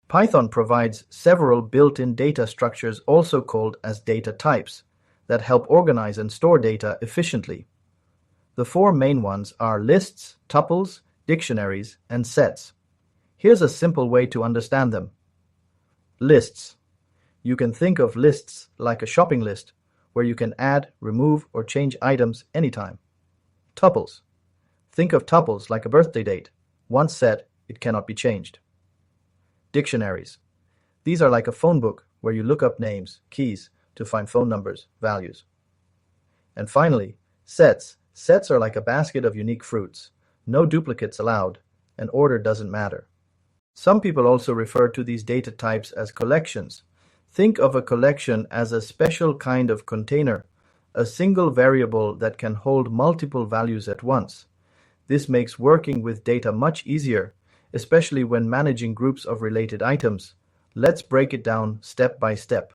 Python provides several built-in data structures, also called as data types, that help organize and store data efficiently. The four main ones are lists, tuples, dictionaries, and sets. Here's a simple way to understand them. Lists. You can think of lists like a shopping list, where you can add, remove, or change items anytime. Tuples. Think of tuples like a birthday date. Once set, it cannot be changed. Dictionaries. These are like a phone book where you look up names, keys, to find phone numbers, values. And finally, sets. Sets are like a basket of unique fruits. No duplicates allowed, and order doesn't matter. Some people also refer to these data types as collections. Think of a collection as a special kind of container, a single variable that can hold multiple values at once. This makes working with data much easier, especially when managing groups of related items. Let's break it down step by step.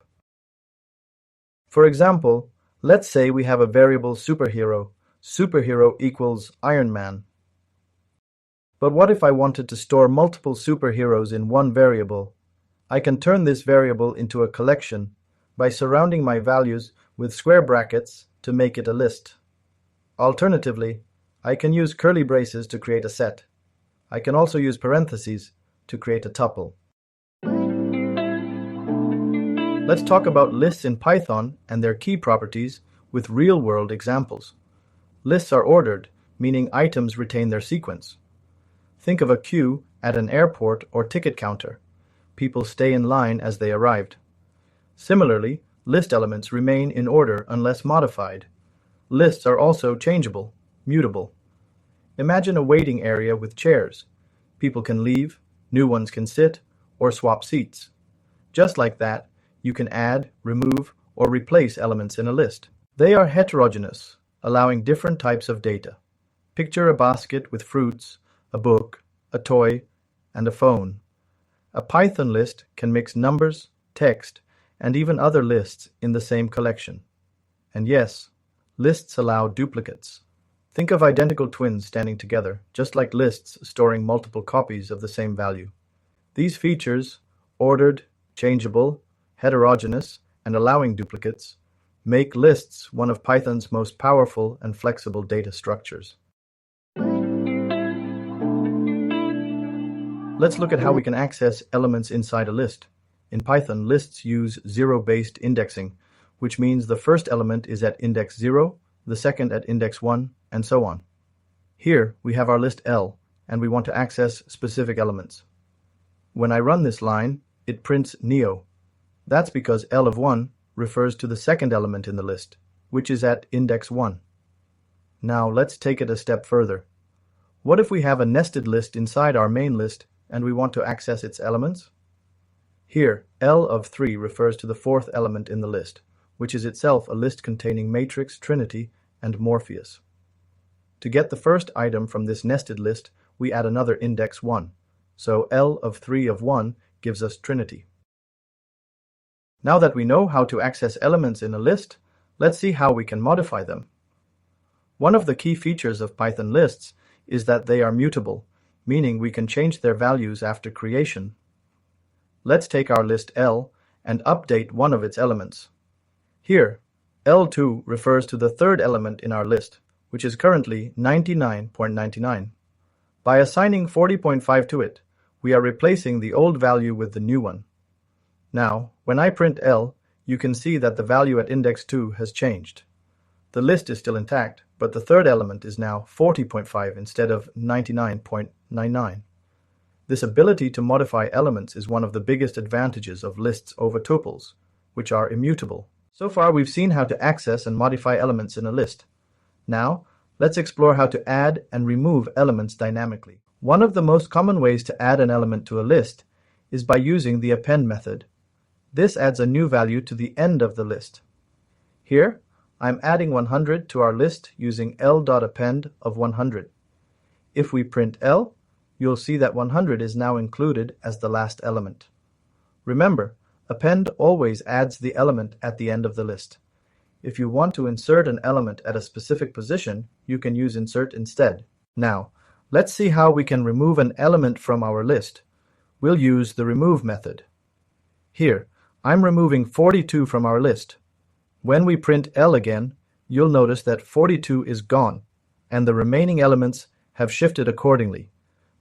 For example, let's say we have a variable superhero. Superhero equals Iron Man. But what if I wanted to store multiple superheroes in one variable? I can turn this variable into a collection by surrounding my values with square brackets to make it a list. Alternatively, I can use curly braces to create a set. I can also use parentheses to create a tuple. Let's talk about lists in Python and their key properties with real-world examples. Lists are ordered, meaning items retain their sequence. Think of a queue at an airport or ticket counter. People stay in line as they arrived. Similarly, list elements remain in order unless modified. Lists are also changeable, mutable. Imagine a waiting area with chairs. People can leave, new ones can sit, or swap seats. Just like that, you can add, remove, or replace elements in a list. They are heterogeneous, allowing different types of data. Picture a basket with fruits, a book, a toy, and a phone. A Python list can mix numbers, text, and even other lists in the same collection. And yes, lists allow duplicates. Think of identical twins standing together, just like lists storing multiple copies of the same value. These features, ordered, changeable, heterogeneous, and allowing duplicates, make lists one of Python's most powerful and flexible data structures. Let's look at how we can access elements inside a list. In Python, lists use zero-based indexing, which means the first element is at index 0, the second at index 1, and so on. Here, we have our list L, and we want to access specific elements. When I run this line, it prints neo. That's because L of 1 refers to the second element in the list, which is at index 1. Now, let's take it a step further. What if we have a nested list inside our main list and we want to access its elements? Here, L of 3 refers to the fourth element in the list, which is itself a list containing matrix, trinity, and Morpheus. To get the first item from this nested list, we add another index 1, so L of 3 of 1 gives us trinity. Now that we know how to access elements in a list, let's see how we can modify them. One of the key features of Python lists is that they are mutable, meaning we can change their values after creation. Let's take our list L and update one of its elements. Here, L2 refers to the third element in our list, which is currently 99.99. By assigning 40.5 to it, we are replacing the old value with the new one. Now, when I print L, you can see that the value at index 2 has changed. The list is still intact, but the third element is now 40.5 instead of 99.99. This ability to modify elements is one of the biggest advantages of lists over tuples, which are immutable. So far, we've seen how to access and modify elements in a list. Now, let's explore how to add and remove elements dynamically. One of the most common ways to add an element to a list is by using the append method. This adds a new value to the end of the list. Here, I'm adding 100 to our list using L.append of 100. If we print L, you'll see that 100 is now included as the last element. Remember, append always adds the element at the end of the list. If you want to insert an element at a specific position, you can use insert instead. Now, let's see how we can remove an element from our list. we'll use the remove method. Here, I'm removing 42 from our list. When we print L again, you'll notice that 42 is gone, and the remaining elements have shifted accordingly.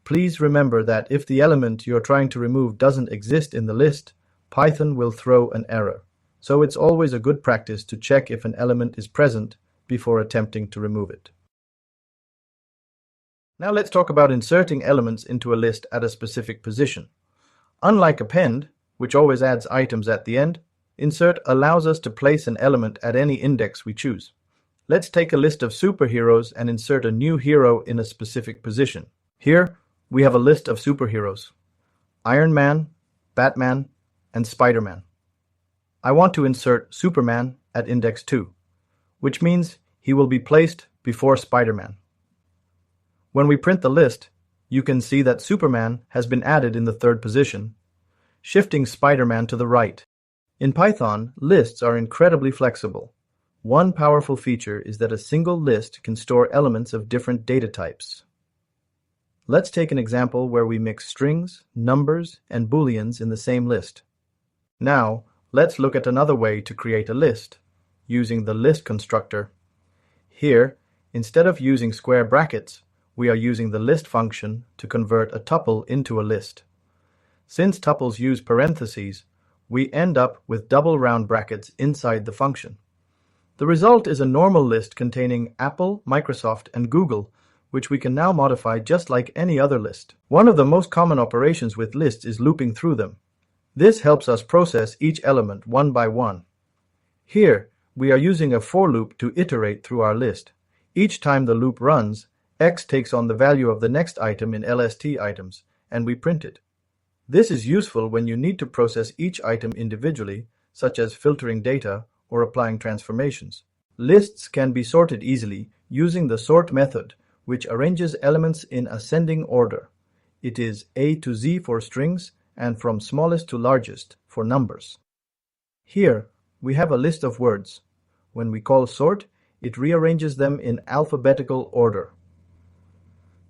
Please remember that if the element you're trying to remove doesn't exist in the list, Python will throw an error. So it's always a good practice to check if an element is present before attempting to remove it. Now let's talk about inserting elements into a list at a specific position. Unlike append, which always adds items at the end, insert allows us to place an element at any index we choose. Let's take a list of superheroes and insert a new hero in a specific position. Here, we have a list of superheroes: Iron Man, Batman, and Spider-Man. I want to insert Superman at index 2, which means he will be placed before Spider-Man. When we print the list, you can see that Superman has been added in the third position, shifting Spider-Man to the right. In Python, lists are incredibly flexible. One powerful feature is that a single list can store elements of different data types. Let's take an example where we mix strings, numbers, and booleans in the same list. Now, let's look at another way to create a list, using the list constructor. Here, instead of using square brackets, we are using the list function to convert a tuple into a list. Since tuples use parentheses, we end up with double round brackets inside the function. The result is a normal list containing Apple, Microsoft, and Google, which we can now modify just like any other list. One of the most common operations with lists is looping through them. This helps us process each element one by one. Here, we are using a for loop to iterate through our list. Each time the loop runs, X takes on the value of the next item in LST items, and we print it. This is useful when you need to process each item individually, such as filtering data or applying transformations. Lists can be sorted easily using the sort method, which arranges elements in ascending order. It is A to Z for strings and from smallest to largest for numbers. Here, we have a list of words. When we call sort, it rearranges them in alphabetical order.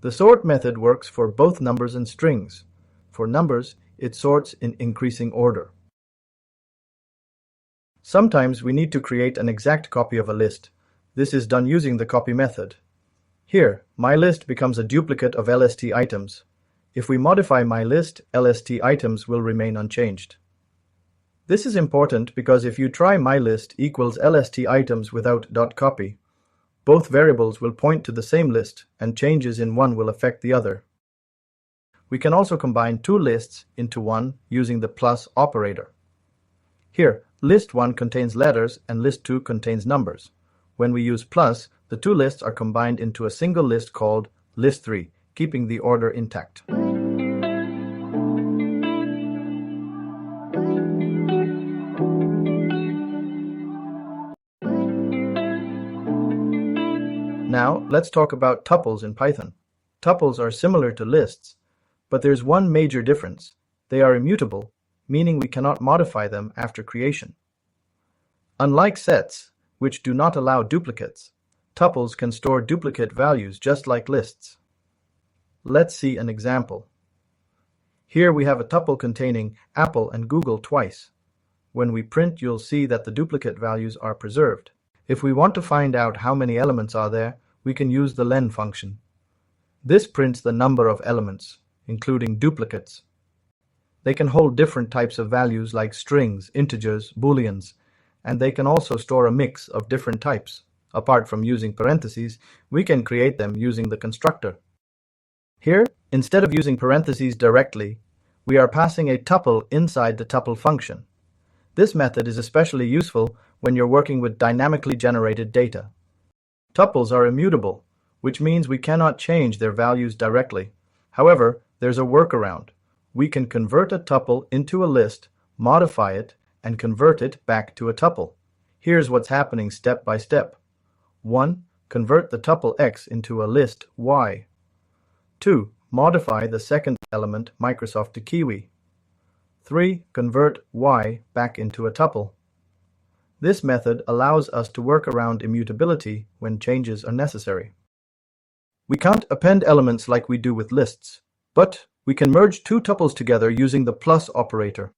The sort method works for both numbers and strings. For numbers, it sorts in increasing order. Sometimes we need to create an exact copy of a list. This is done using the copy method. Here, my list becomes a duplicate of LST items. If we modify my list, LST items will remain unchanged. This is important because if you try my list equals LST items without .copy, both variables will point to the same list and changes in one will affect the other. We can also combine two lists into one using the plus operator. Here, list 1 contains letters and list 2 contains numbers. When we use plus, the two lists are combined into a single list called list 3, keeping the order intact. Now, let's talk about tuples in Python. Tuples are similar to lists, but there's one major difference. They are immutable, meaning we cannot modify them after creation. Unlike sets, which do not allow duplicates, tuples can store duplicate values just like lists. Let's see an example. Here we have a tuple containing Apple and Google twice. When we print, you'll see that the duplicate values are preserved. If we want to find out how many elements are there, we can use the len function. This prints the number of elements, including duplicates. They can hold different types of values like strings, integers, booleans, and they can also store a mix of different types. Apart from using parentheses, we can create them using the constructor. Here, instead of using parentheses directly, we are passing a tuple inside the tuple function. This method is especially useful when you're working with dynamically generated data. Tuples are immutable, which means we cannot change their values directly. However, there's a workaround. We can convert a tuple into a list, modify it, and convert it back to a tuple. Here's what's happening step by step. 1. Convert the tuple X into a list Y. 2. Modify the second element Microsoft to Kiwi. 3. Convert Y back into a tuple. This method allows us to work around immutability when changes are necessary. We can't append elements like we do with lists, but We can merge two tuples together using the plus operator.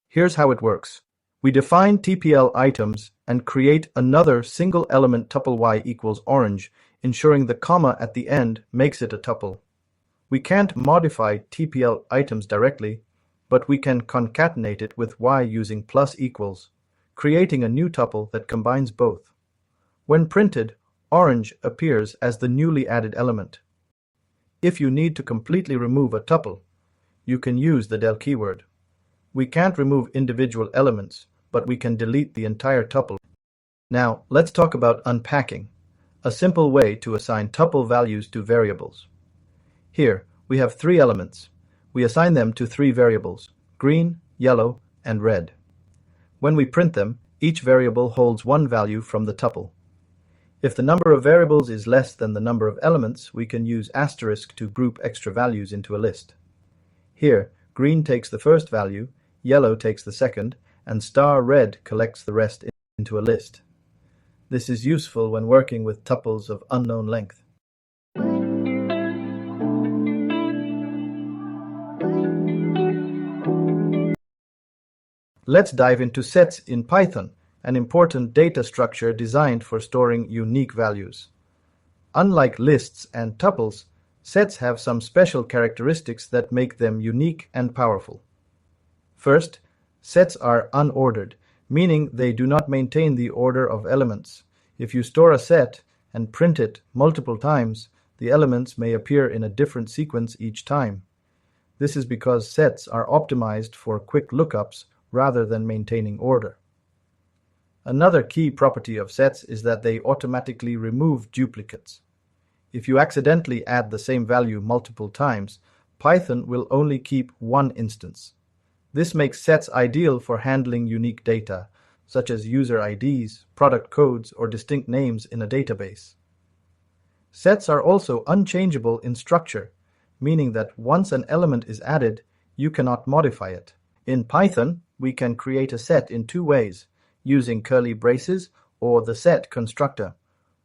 Here's how it works. We define TPL items and create another single-element tuple y equals orange, ensuring the comma at the end makes it a tuple. We can't modify TPL items directly, but we can concatenate it with y using plus equals, creating a new tuple that combines both. When printed, orange appears as the newly added element. If you need to completely remove a tuple, you can use the del keyword. We can't remove individual elements, but we can delete the entire tuple. Now, let's talk about unpacking, a simple way to assign tuple values to variables. Here, we have three elements. We assign them to three variables: green, yellow, and red. When we print them, each variable holds one value from the tuple. If the number of variables is less than the number of elements, we can use asterisk to group extra values into a list. Here, green takes the first value, yellow takes the second, and star red collects the rest into a list. This is useful when working with tuples of unknown length. Let's dive into sets in Python, an important data structure designed for storing unique values. Unlike lists and tuples, sets have some special characteristics that make them unique and powerful. First, sets are unordered, meaning they do not maintain the order of elements. If you store a set and print it multiple times, the elements may appear in a different sequence each time. This is because sets are optimized for quick lookups rather than maintaining order. Another key property of sets is that they automatically remove duplicates. If you accidentally add the same value multiple times, Python will only keep one instance. This makes sets ideal for handling unique data, such as user IDs, product codes, or distinct names in a database. Sets are also unchangeable in structure, meaning that once an element is added, you cannot modify it. In Python, we can create a set in two ways, using curly braces or the set constructor.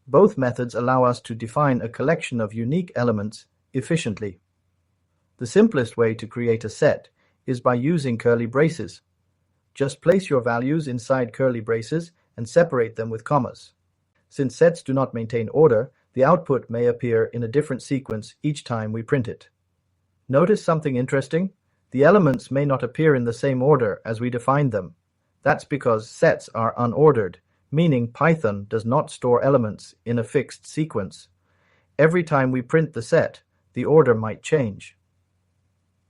Both methods allow us to define a collection of unique elements efficiently. The simplest way to create a set is by using curly braces. Just place your values inside curly braces and separate them with commas. Since sets do not maintain order, the output may appear in a different sequence each time we print it. Notice something interesting? The elements may not appear in the same order as we defined them. That's because sets are unordered, meaning Python does not store elements in a fixed sequence. Every time we print the set, the order might change.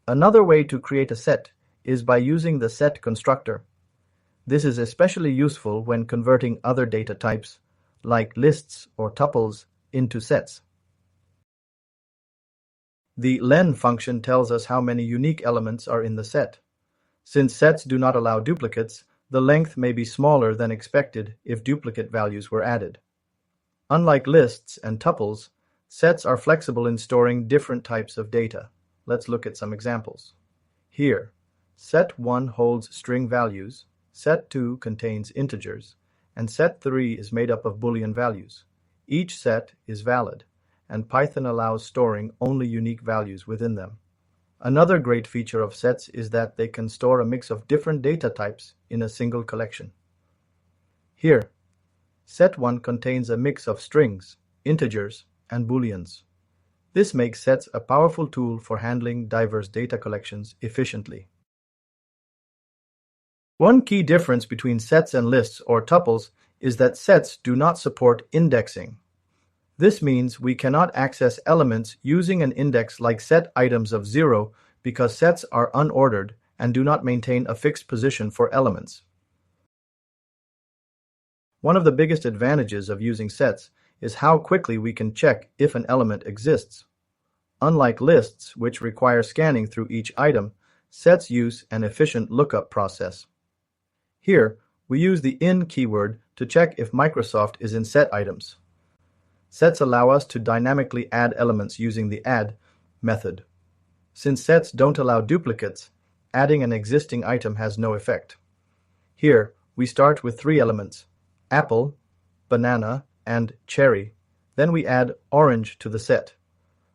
Another way to create a set is by using the set constructor. This is especially useful when converting other data types, like lists or tuples, into sets. The len function tells us how many unique elements are in the set. Since sets do not allow duplicates, the length may be smaller than expected if duplicate values were added. Unlike lists and tuples, sets are flexible in storing different types of data. Let's look at some examples. Here, set 1 holds string values, set 2 contains integers, and set 3 is made up of Boolean values. Each set is valid, and Python allows storing only unique values within them. Another great feature of sets is that they can store a mix of different data types in a single collection. Here, set 1 contains a mix of strings, integers, and booleans. This makes sets a powerful tool for handling diverse data collections efficiently. One key difference between sets and lists or tuples is that sets do not support indexing. This means we cannot access elements using an index like set items of 0 because sets are unordered and do not maintain a fixed position for elements. One of the biggest advantages of using sets is how quickly we can check if an element exists. Unlike lists, which require scanning through each item, sets use an efficient lookup process. Here, we use the in keyword to check if Microsoft is in set items. Sets allow us to dynamically add elements using the add method. Since sets don't allow duplicates, adding an existing item has no effect. Here, we start with 3 elements: apple, banana, and cherry. Then we add orange to the set.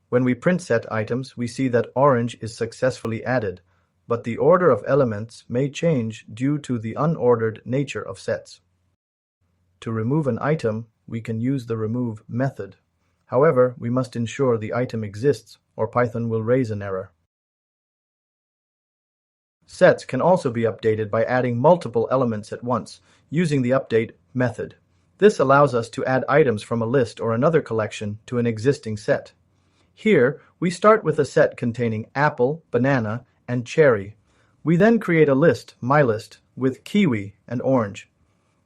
When we print set items, we see that orange is successfully added, but the order of elements may change due to the unordered nature of sets. To remove an item, we can use the remove method. However, we must ensure the item exists, or Python will raise an error. Sets can also be updated by adding multiple elements at once, using the update method. This allows us to add items from a list or another collection to an existing set. Here, we start with a set containing apple, banana, and cherry. We then create a list, mylist, with kiwi and orange.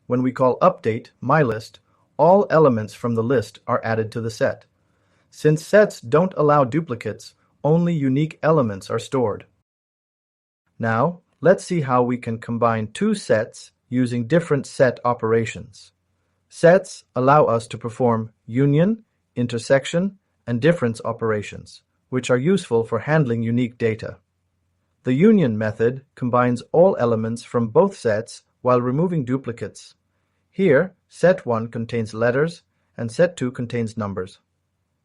When we call update mylist, all elements from the list are added to the set. Since sets don't allow duplicates, only unique elements are stored. Now, let's see how we can combine two sets using different set operations. Sets allow us to perform union, intersection, and difference operations, which are useful for handling unique data. The union method combines all elements from both sets while removing duplicates. Here, set 1 contains letters and set 2 contains numbers.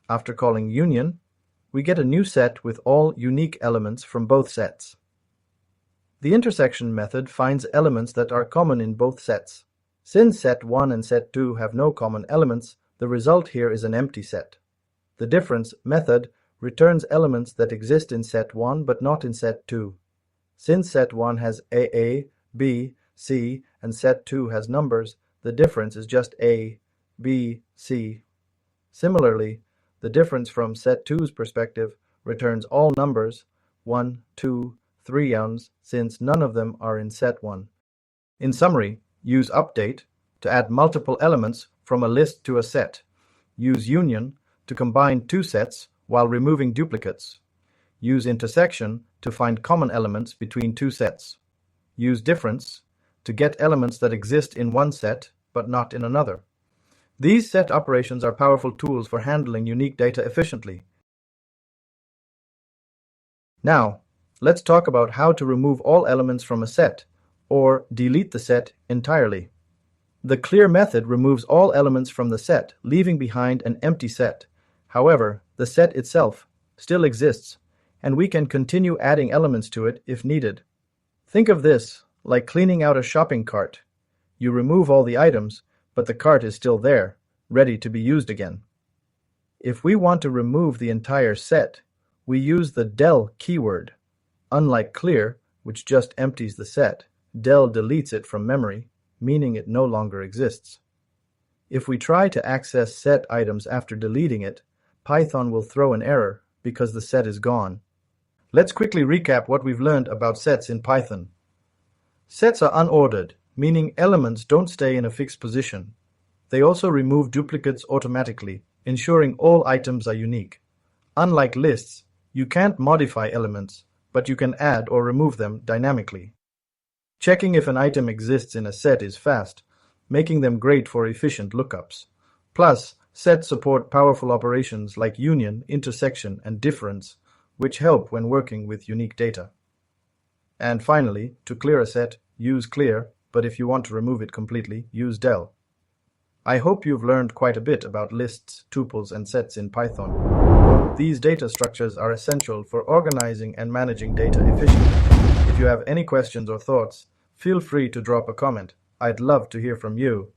After calling union, we get a new set with all unique elements from both sets. The intersection method finds elements that are common in both sets. Since set 1 and set 2 have no common elements, the result here is an empty set. The difference method returns elements that exist in set 1 but not in set 2. Since set 1 has A, B, C, and set 2 has numbers, the difference is just A, B, C. Similarly, the difference from set 2's perspective returns all numbers, 1, 2, 3 ounds, since none of them are in set 1. In summary, use update to add multiple elements from a list to a set. Use union to combine two sets while removing duplicates. Use intersection to find common elements between two sets. Use difference to get elements that exist in one set but not in another. These set operations are powerful tools for handling unique data efficiently. Now, let's talk about how to remove all elements from a set, or delete the set entirely. The clear method removes all elements from the set, leaving behind an empty set. However, the set itself still exists, and we can continue adding elements to it if needed. Think of this like cleaning out a shopping cart. You remove all the items, but the cart is still there, ready to be used again. If we want to remove the entire set, we use the del keyword. Unlike clear, which just empties the set, del deletes it from memory, meaning it no longer exists. If we try to access set items after deleting it, Python will throw an error because the set is gone. Let's quickly recap what we've learned about sets in Python. Sets are unordered, meaning elements don't stay in a fixed position. They also remove duplicates automatically, ensuring all items are unique. Unlike lists, you can't modify elements, but you can add or remove them dynamically. Checking if an item exists in a set is fast, making them great for efficient lookups. Plus, sets support powerful operations like union, intersection, and difference, which help when working with unique data. And finally, to clear a set, use clear, but if you want to remove it completely, use del. I hope you've learned quite a bit about lists, tuples, and sets in Python. These data structures are essential for organizing and managing data efficiently. If you have any questions or thoughts, feel free to drop a comment. I'd love to hear from you.